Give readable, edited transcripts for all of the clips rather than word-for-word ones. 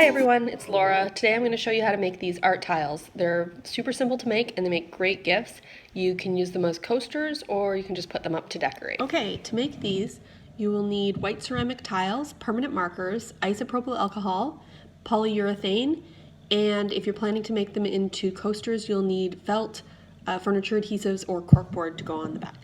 Hi everyone, it's Laura. Today I'm going to show you how to make these art tiles. They're super simple to make and they make great gifts. You can use them as coasters or you can just put them up to decorate. Okay, to make these you will need white ceramic tiles, permanent markers, isopropyl alcohol, polyurethane, and if you're planning to make them into coasters you'll need felt, furniture adhesives, or corkboard to go on the back.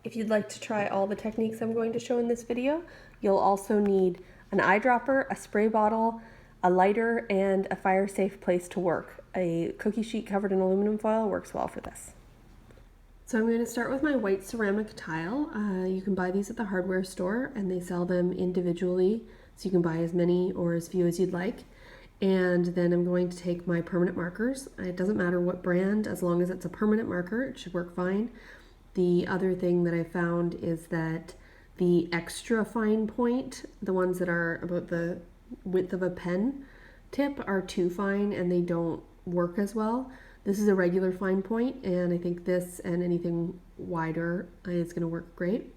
If you'd like to try all the techniques I'm going to show in this video, you'll also need an eyedropper, a spray bottle, a lighter, and a fire-safe place to work. A cookie sheet covered in aluminum foil works well for this. So I'm going to start with my white ceramic tile. You can buy these at the hardware store and they sell them individually, so you can buy as many or as few as you'd like. And then I'm going to take my permanent markers. It doesn't matter what brand, as long as it's a permanent marker, it should work fine. The other thing that I found is that the extra fine point, the ones that are about the width of a pen tip, are too fine and they don't work as well. This is a regular fine point, and I think this and anything wider is going to work great.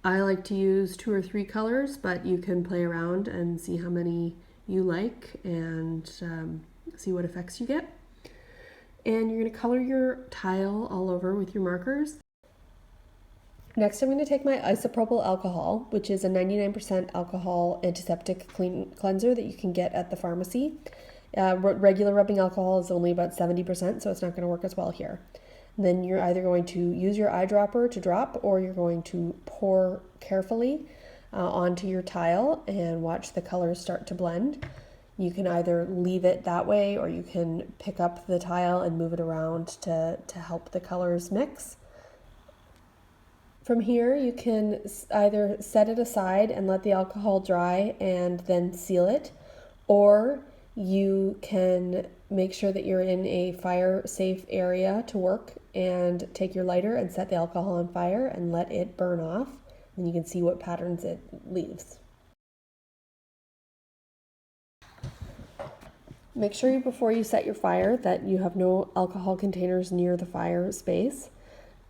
I like to use 2 or 3 colors, but you can play around and see how many you like and see what effects you get. And you're going to color your tile all over with your markers. Next, I'm going to take my isopropyl alcohol, which is a 99% alcohol antiseptic cleanser that you can get at the pharmacy. Regular rubbing alcohol is only about 70%, so it's not going to work as well here. And then you're either going to use your eyedropper to drop, or you're going to pour carefully onto your tile and watch the colors start to blend. You can either leave it that way or you can pick up the tile and move it around to help the colors mix. From here you can either set it aside and let the alcohol dry and then seal it, or you can make sure that you're in a fire-safe area to work and take your lighter and set the alcohol on fire and let it burn off, and you can see what patterns it leaves. Make sure before you set your fire that you have no alcohol containers near the fire space.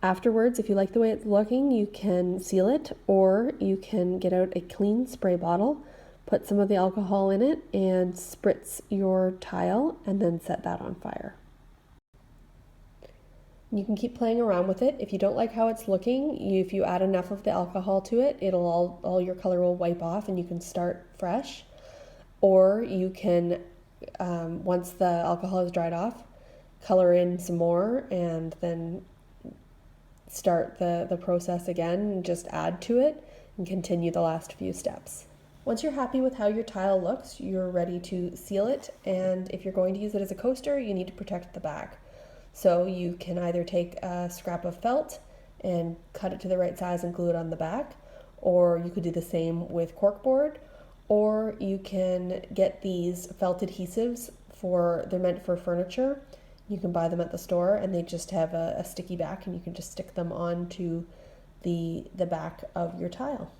Afterwards, if you like the way it's looking, you can seal it, or you can get out a clean spray bottle, put some of the alcohol in it, and spritz your tile, and then set that on fire. You can keep playing around with it. If you don't like how it's looking, if you add enough of the alcohol to it, all your color will wipe off and you can start fresh. Or you can once the alcohol is dried off, color in some more and then start the process again and just add to it and continue the last few steps. Once you're happy with how your tile looks, you're ready to seal it, and if you're going to use it as a coaster, you need to protect the back. So you can either take a scrap of felt and cut it to the right size and glue it on the back, or you could do the same with corkboard, or you can get these felt adhesives they're meant for furniture. You can buy them at the store and they just have a sticky back, and you can just stick them onto the back of your tile.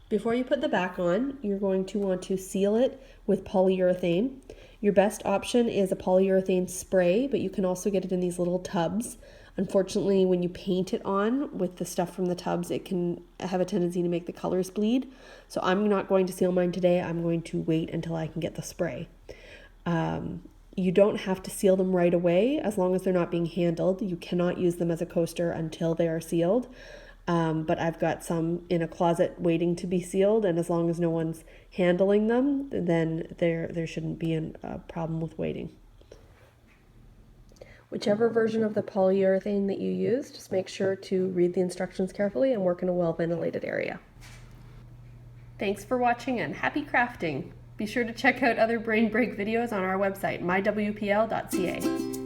Before you put the back on, you're going to want to seal it with polyurethane. Your best option is a polyurethane spray, but you can also get it in these little tubs. Unfortunately, when you paint it on with the stuff from the tubs, it can have a tendency to make the colors bleed. So I'm not going to seal mine today. I'm going to wait until I can get the spray. You don't have to seal them right away as long as they're not being handled. You cannot use them as a coaster until they are sealed. But I've got some in a closet waiting to be sealed, and as long as no one's handling them, then there shouldn't be a problem with waiting. Whichever version of the polyurethane that you use, just make sure to read the instructions carefully and work in a well-ventilated area. Thanks for watching and happy crafting! Be sure to check out other brain break videos on our website, myWPL.ca.